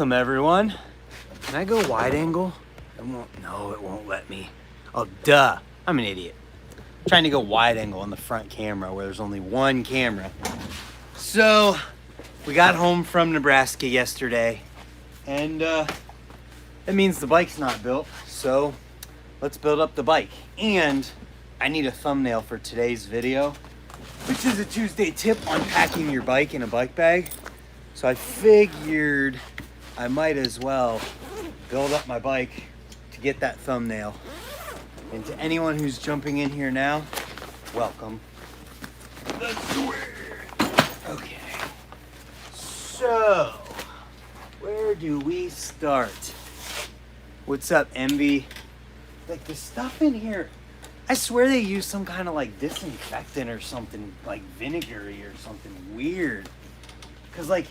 Welcome everyone. Can I go wide angle? It won't let me. Oh, duh, I'm an idiot. I'm trying to go wide angle on the front camera where there's only one camera. So, we got home from Nebraska yesterday, and it means the bike's not built, so let's build up the bike. And I need a thumbnail for today's video, which is a Tuesday tip on packing your bike in a bike bag. So I figured I might as well build up my bike to get that thumbnail. And to anyone who's jumping in here now, welcome. Let's do it. Okay. So, where do we start? What's up, Envy? Like, the stuff in here, I swear they use some kind of like disinfectant or something, like vinegary or something weird. Cause like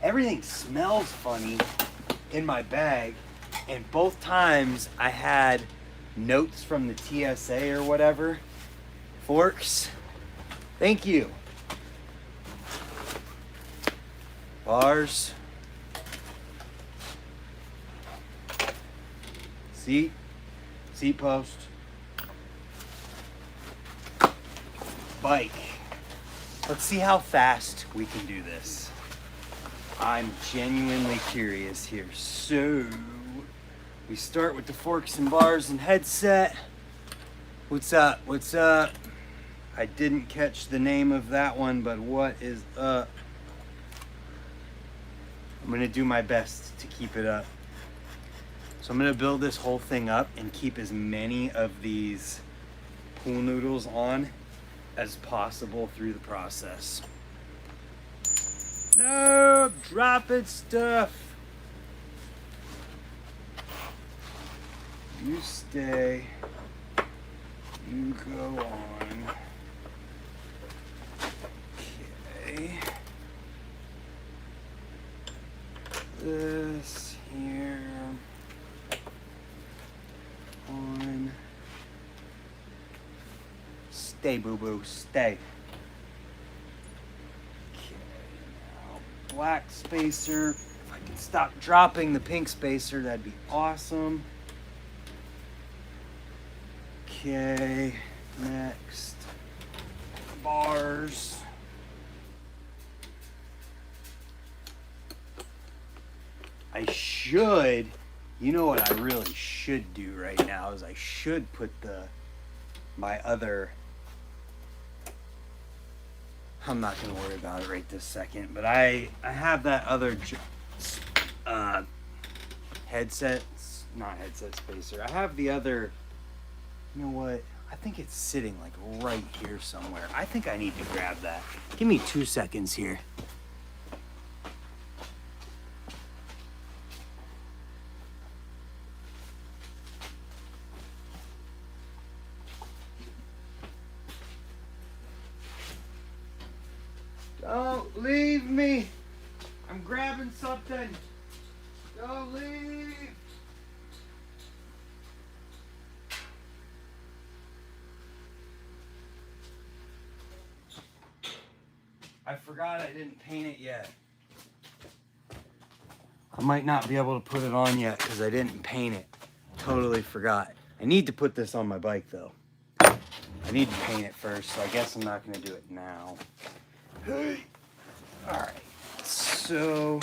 everything smells funny in my bag, and both times I had notes from the TSA or whatever. Forks, thank you. Bars. Seat post. Bike. Let's see how fast we can do this. I'm genuinely curious here. So, we start with the forks and bars and headset. What's up? What's up? I didn't catch the name of that one, but what is up? I'm gonna do my best to keep it up. So I'm gonna build this whole thing up and keep as many of these pool noodles on as possible through the process. No, dropping stuff. You stay. You go on. Okay. This here. On. Stay, boo-boo, stay. Black spacer. If I can stop dropping the pink spacer, that'd be awesome. Okay, next. Bars. You know what I really should do right now is I should put my other, I'm not going to worry about it right this second, but I have that other headset spacer. I have the other, you know what? I think it's sitting like right here somewhere. I think I need to grab that. Give me 2 seconds here. Don't leave me. I'm grabbing something. Don't leave. I forgot I didn't paint it yet. I might not be able to put it on yet because I didn't paint it. Totally forgot. I need to put this on my bike though. I need to paint it first, so I guess I'm not going to do it now. Alright, so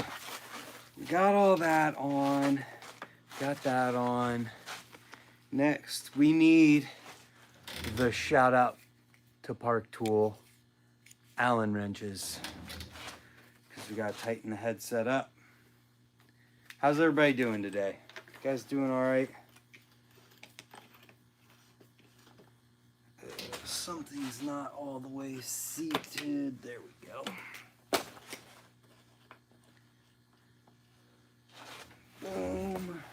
we got all that on. Got that on. Next, we need the shout out to Park Tool Allen wrenches, because we got to tighten the headset up. How's everybody doing today? You guys doing all right? Something's not all the way seated. There we go. Boom.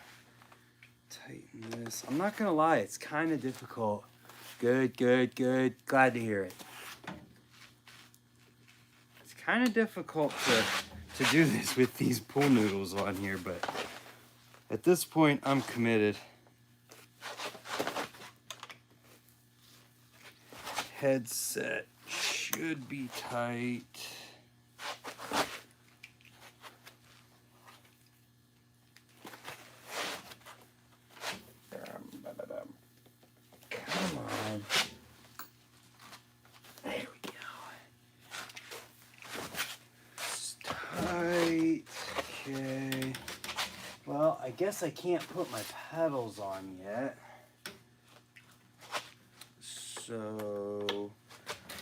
Tighten this. I'm not gonna lie, it's kind of difficult. Good. Glad to hear it. It's kind of difficult to do this with these pool noodles on here, but at this point, I'm committed. Headset should be tight. Okay. Well, I guess I can't put my pedals on yet. So,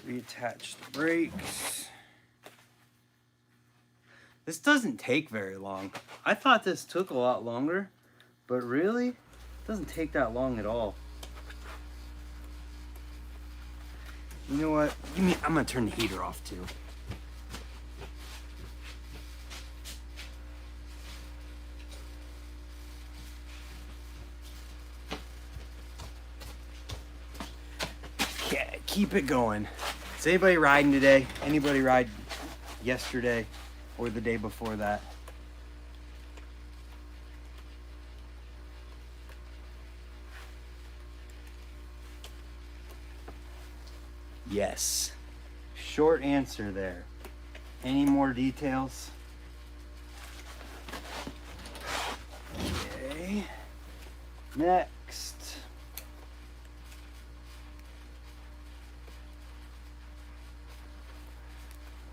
reattach the brakes. This doesn't take very long. I thought this took a lot longer, but really, it doesn't take that long at all. You know what? I'm gonna turn the heater off too. Okay, keep it going. Is anybody riding today? Anybody ride yesterday or the day before that? Yes. Short answer there. Any more details? Okay. Next.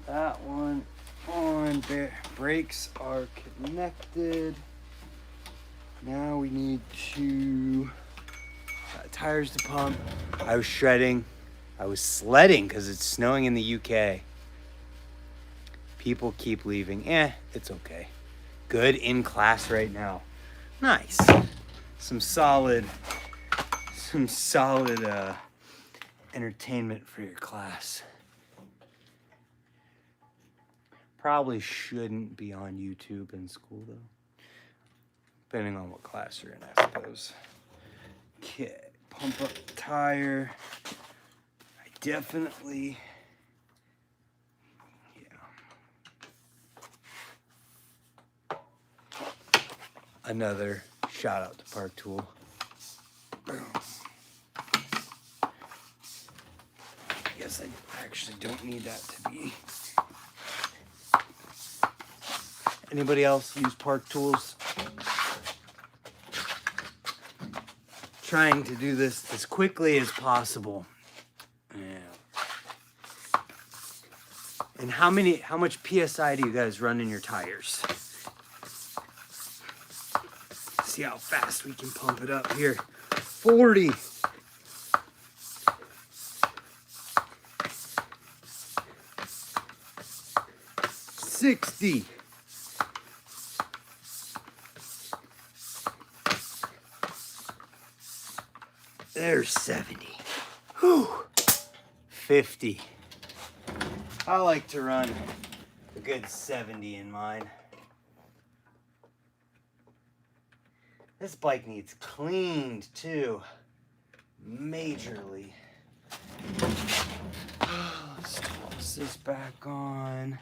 That one on. Brakes are connected. Now we need to tires to pump. I was shredding. I was sledding because it's snowing in the UK. People keep leaving. It's okay. Good in class right now. Nice. Some solid entertainment for your class. Probably shouldn't be on YouTube in school though. Depending on what class you're in, I suppose. Okay, pump up the tire. I definitely, Another shout out to Park Tool. I guess I actually don't need that to be. Anybody else use Park Tools? Trying to do this as quickly as possible. Yeah. And how much PSI do you guys run in your tires? See how fast we can pump it up here. 40. 60. There's 70. Whew. 50. I like to run a good 70 in mine. This bike needs cleaned too. Majorly. Let's toss this back on.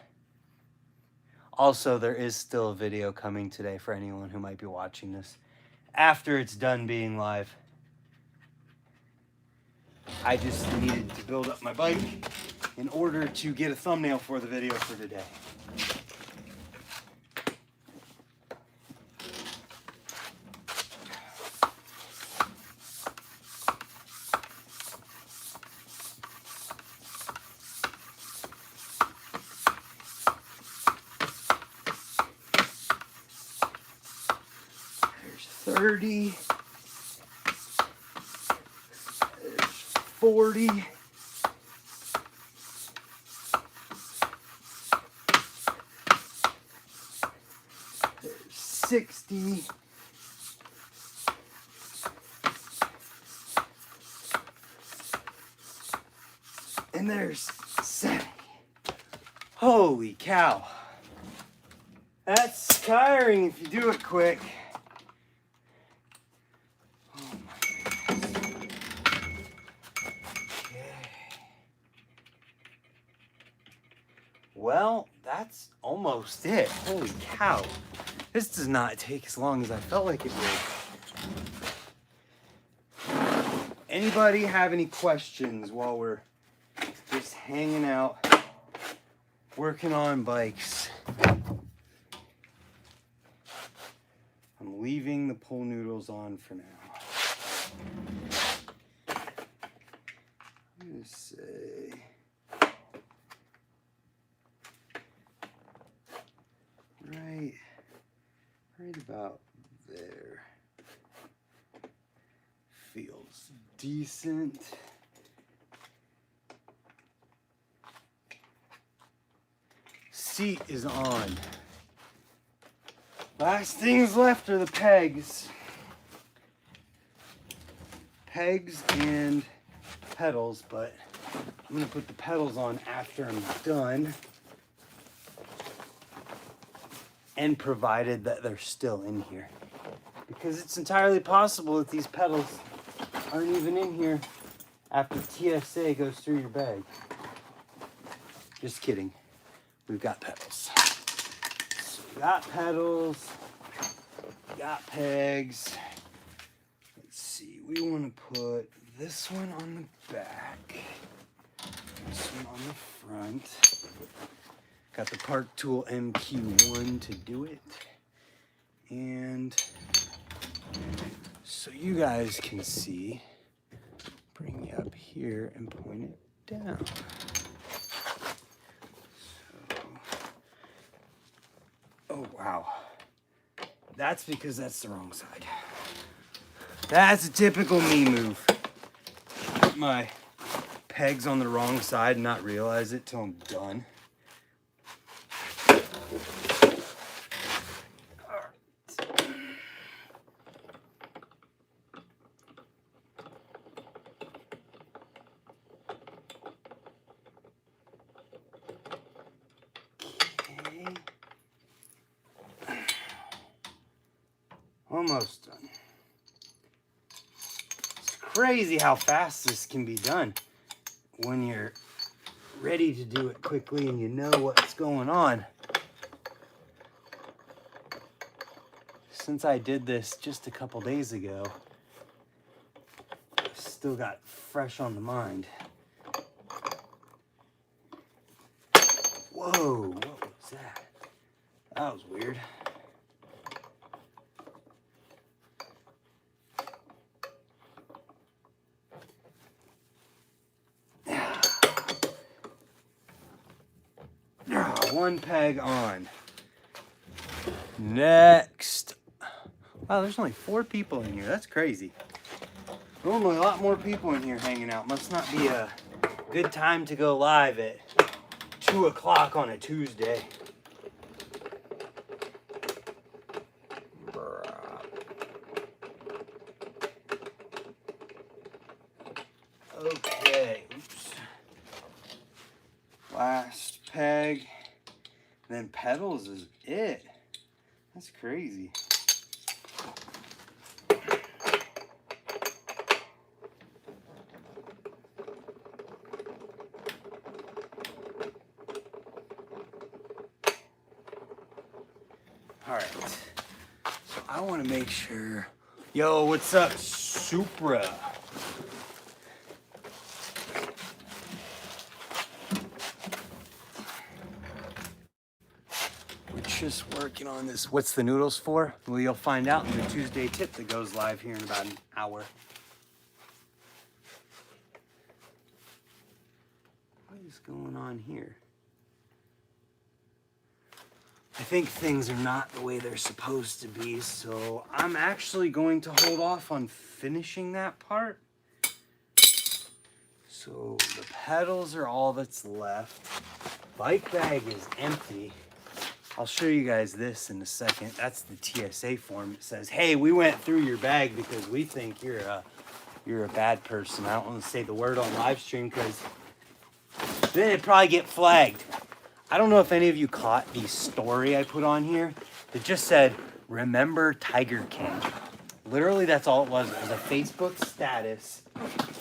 Also, there is still a video coming today for anyone who might be watching this after it's done being live. I just needed to build up my bike in order to get a thumbnail for the video for today. There's 30. 40. There's 60. And there's 70. Holy cow. That's tiring if you do it quick. Well, that's almost it. Holy cow. This does not take as long as I felt like it would. Anybody have any questions while we're just hanging out, working on bikes? I'm leaving the pool noodles on for now. I'm gonna say... right right about there. Feels decent. Seat is on. Last things left are the pegs. Pegs and pedals, but I'm gonna put the pedals on after I'm done. And provided that they're still in here. Because it's entirely possible that these pedals aren't even in here after TSA goes through your bag. Just kidding. We've got pedals. So we got pedals, we got pegs. Let's see, we want to put this one on the back, this one on the front. Got the Park Tool MQ1 to do it. And so you guys can see, bring you up here and point it down. Oh, wow. That's because that's the wrong side. That's a typical me move. Put my pegs on the wrong side and not realize it till I'm done. Almost done. It's crazy how fast this can be done when you're ready to do it quickly and you know what's going on. Since I did this just a couple days ago, I've still got fresh on the mind. Whoa, what was that? That was weird. One peg on. Next. Wow, there's only 4 people in here. That's crazy. Normally a lot more people in here hanging out. Must not be a good time to go live at 2 o'clock on a Tuesday. Okay. Oops. Last peg. Then pedals is it. That's crazy. All right. So I want to make sure. Yo, what's up, Supra? Just working on this. What's the noodles for? Well, you'll find out in the Tuesday tip that goes live here in about an hour. What is going on here? I think things are not the way they're supposed to be, so I'm actually going to hold off on finishing that part. So the pedals are all that's left. Bike bag is empty. I'll show you guys this in a second. That's the TSA form. It says, hey, we went through your bag because we think you're a bad person. I don't want to say the word on live stream because then it'd probably get flagged. I don't know if any of you caught the story I put on here that just said, remember Tiger King. Literally, that's all it was. It was a Facebook status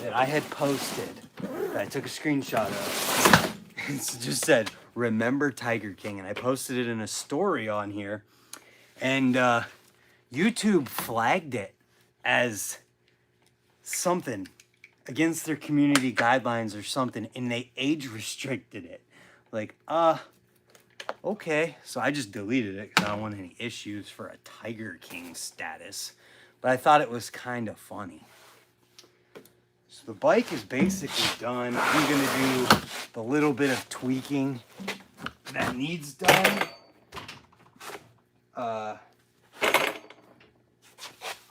that I had posted that I took a screenshot of. It just said, remember Tiger King. And I posted it in a story on here. And YouTube flagged it as something against their community guidelines or something. And they age restricted it. Like, okay. So I just deleted it because I don't want any issues for a Tiger King status. But I thought it was kind of funny. So the bike is basically done. I'm going to do the little bit of tweaking that needs done.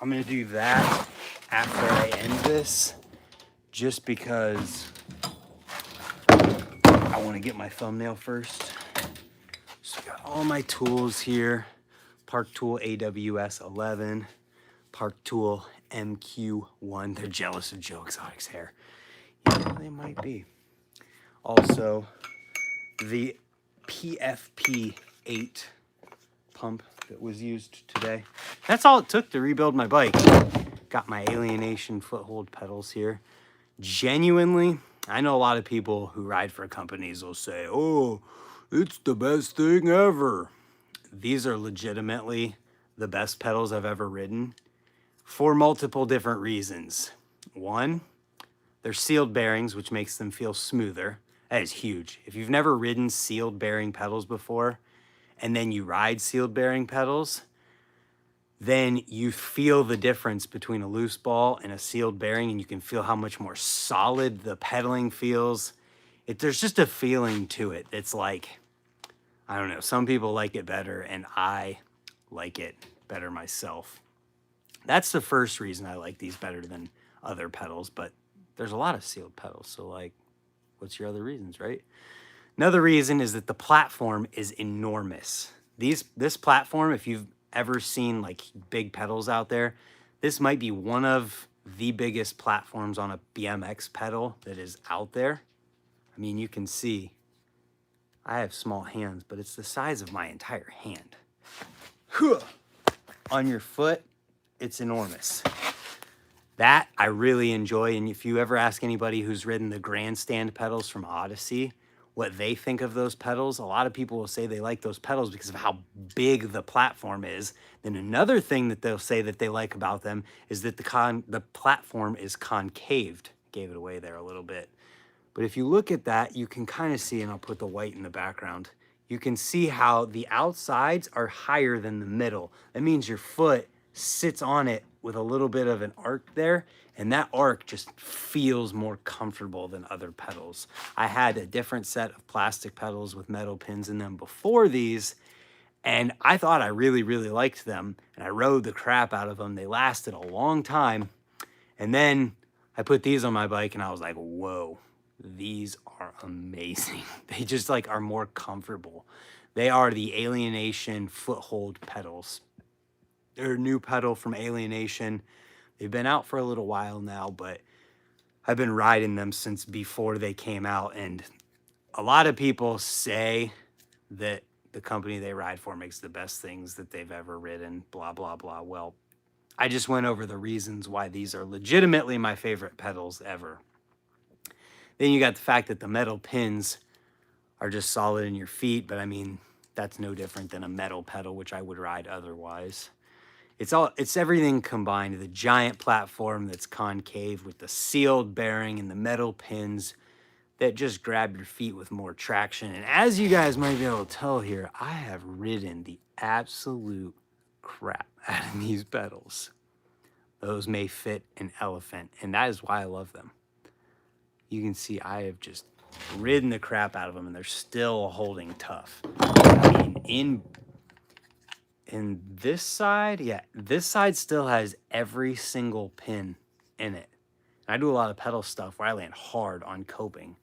I'm gonna do that after I end this, just because I want to get my thumbnail first. So I got all my tools here. Park Tool AWS 11, Park Tool MQ1. They're jealous of Joe Exotic's hair. Yeah, they might be. Also, the PFP 8 pump that was used today. That's all it took to rebuild my bike. Got my Alienation Foothold pedals here. Genuinely, I know a lot of people who ride for companies will say, oh, it's the best thing ever. These are legitimately the best pedals I've ever ridden for multiple different reasons. One, they're sealed bearings, which makes them feel smoother. That is huge. If you've never ridden sealed bearing pedals before, and then you ride sealed bearing pedals, then you feel the difference between a loose ball and a sealed bearing, and you can feel how much more solid the pedaling feels. There's just a feeling to it. It's like, I don't know, some people like it better, and I like it better myself. That's the first reason I like these better than other pedals, but there's a lot of sealed pedals, so like, what's your other reasons, right? Another reason is that the platform is enormous. This platform, if you've ever seen like big pedals out there, this might be one of the biggest platforms on a BMX pedal that is out there. I mean, you can see I have small hands, but it's the size of my entire hand. On your foot, it's enormous. That I really enjoy, and if you ever ask anybody who's ridden the grandstand pedals from Odyssey what they think of those pedals, a lot of people will say they like those pedals because of how big the platform is. Then another thing that they'll say that they like about them is that the platform is concaved. Gave it away there a little bit. But if you look at that, you can kind of see, and I'll put the white in the background, you can see how the outsides are higher than the middle. That means your foot sits on it with a little bit of an arc there, and that arc just feels more comfortable than other pedals. I had a different set of plastic pedals with metal pins in them before these, and I thought I really, really liked them, and I rode the crap out of them. They lasted a long time, and then I put these on my bike, and I was like, whoa, these are amazing. They just like are more comfortable. They are the Alienation Foothold pedals. They're a new pedal from Alienation. They've been out for a little while now, but I've been riding them since before they came out. And a lot of people say that the company they ride for makes the best things that they've ever ridden, blah, blah, blah. Well, I just went over the reasons why these are legitimately my favorite pedals ever. Then you got the fact that the metal pins are just solid in your feet, but I mean, that's no different than a metal pedal, which I would ride otherwise. It's everything combined. The giant platform that's concave with the sealed bearing and the metal pins that just grab your feet with more traction. And as you guys might be able to tell here, I have ridden the absolute crap out of these pedals. Those may fit an elephant, and that is why I love them. You can see I have just ridden the crap out of them, and they're still holding tough. I mean, in this side, yeah, this side still has every single pin in it. And I do a lot of pedal stuff where I land hard on coping.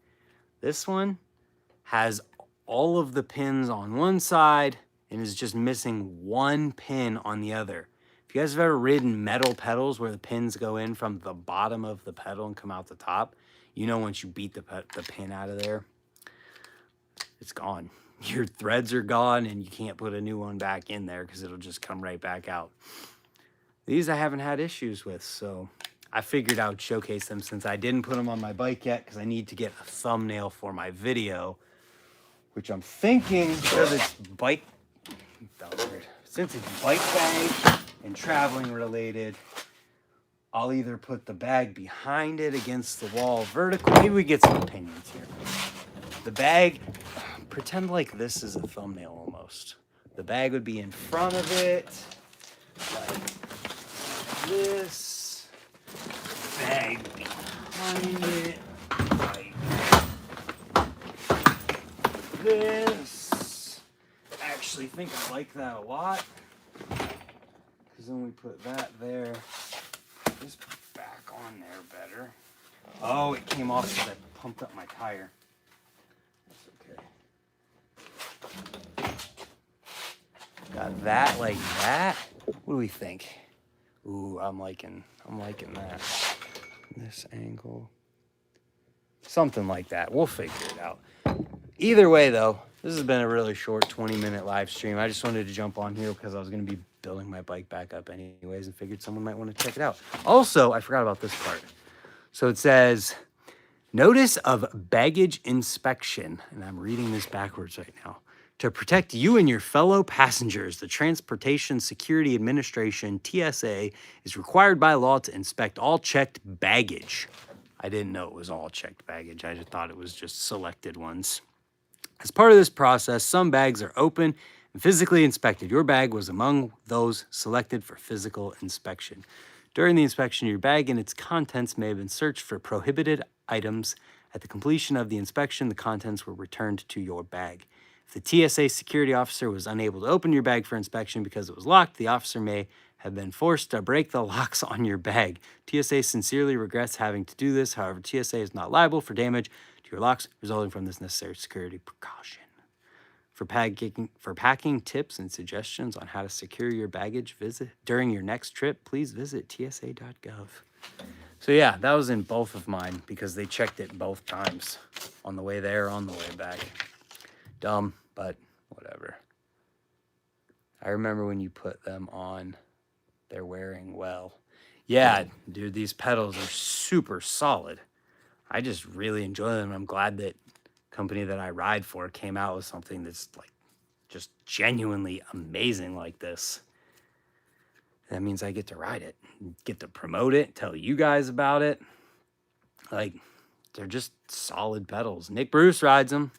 This one has all of the pins on one side and is just missing one pin on the other. If you guys have ever ridden metal pedals where the pins go in from the bottom of the pedal and come out the top, you know once you beat the pin out of there, it's gone. Your threads are gone and you can't put a new one back in there because it'll just come right back out. These I haven't had issues with, so I figured I would showcase them since I didn't put them on my bike yet because I need to get a thumbnail for my video, which I'm thinking, since it's bike bag and traveling related, I'll either put the bag behind it against the wall vertical. Maybe we get some opinions here. The bag, pretend like this is a thumbnail almost. The bag would be in front of it, like this. Bag behind it, like this. I actually think I like that a lot because reason we put that there. Just back on there better. Oh, it came off because I pumped up my tire. That's okay. Got that like that. What do we think? Ooh, I'm liking that. This angle. Something like that. We'll figure it out. Either way, though, this has been a really short 20-minute live stream. I just wanted to jump on here because I was going to be building my bike back up anyways and figured someone might want to check it out. Also, I forgot about this part. So it says, notice of baggage inspection. And I'm reading this backwards right now. To protect you and your fellow passengers, the Transportation Security Administration, TSA, is required by law to inspect all checked baggage. I didn't know it was all checked baggage. I just thought it was just selected ones. As part of this process, some bags are open and physically inspected. Your bag was among those selected for physical inspection. During the inspection, your bag and its contents may have been searched for prohibited items. At the completion of the inspection, the contents were returned to your bag. If the TSA security officer was unable to open your bag for inspection because it was locked, the officer may have been forced to break the locks on your bag. TSA sincerely regrets having to do this. However, TSA is not liable for damage to your locks resulting from this necessary security precaution. For packing tips and suggestions on how to secure your baggage during your next trip, please visit tsa.gov. So yeah, that was in both of mine because they checked it both times, on the way there, on the way back. Dumb, but whatever. I remember when you put them on, they're wearing well. Yeah, dude, these pedals are super solid. I just really enjoy them. I'm glad that company that I ride for came out with something that's like just genuinely amazing like this. That means I get to ride it, get to promote it, tell you guys about it. Like, they're just solid pedals. Nick Bruce rides them.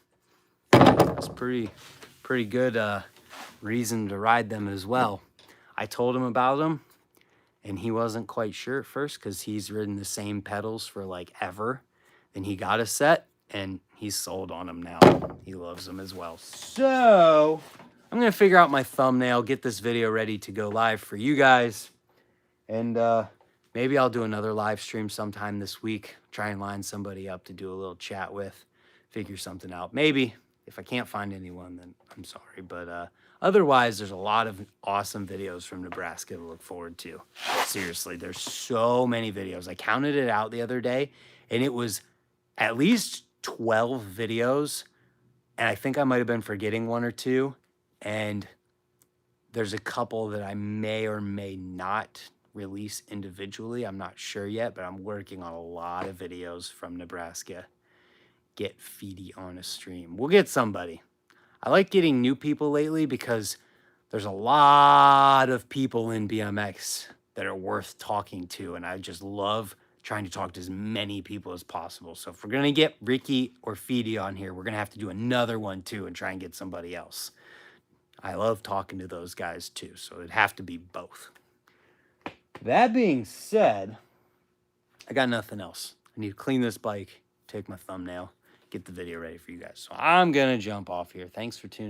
It's pretty good reason to ride them as well. I told him about them, and he wasn't quite sure at first because he's ridden the same pedals for like ever. Then he got a set, and he's sold on them now. He loves them as well. So I'm going to figure out my thumbnail, get this video ready to go live for you guys. And maybe I'll do another live stream sometime this week. Try and line somebody up to do a little chat with. Figure something out. Maybe. If I can't find anyone, then I'm sorry. But otherwise, there's a lot of awesome videos from Nebraska to look forward to. Seriously, there's so many videos. I counted it out the other day, and it was at least 12 videos. And I think I might have been forgetting one or two. And there's a couple that I may or may not release individually. I'm not sure yet, but I'm working on a lot of videos from Nebraska. Get Feedy on a stream. We'll get somebody. I like getting new people lately because there's a lot of people in BMX that are worth talking to, and I just love trying to talk to as many people as possible. So if we're going to get Ricky or Feedy on here, we're going to have to do another one too and try and get somebody else. I love talking to those guys too, so it'd have to be both. That being said, I got nothing else. I need to clean this bike, take my thumbnail, get the video ready for you guys. So I'm going to jump off here. Thanks for tuning in.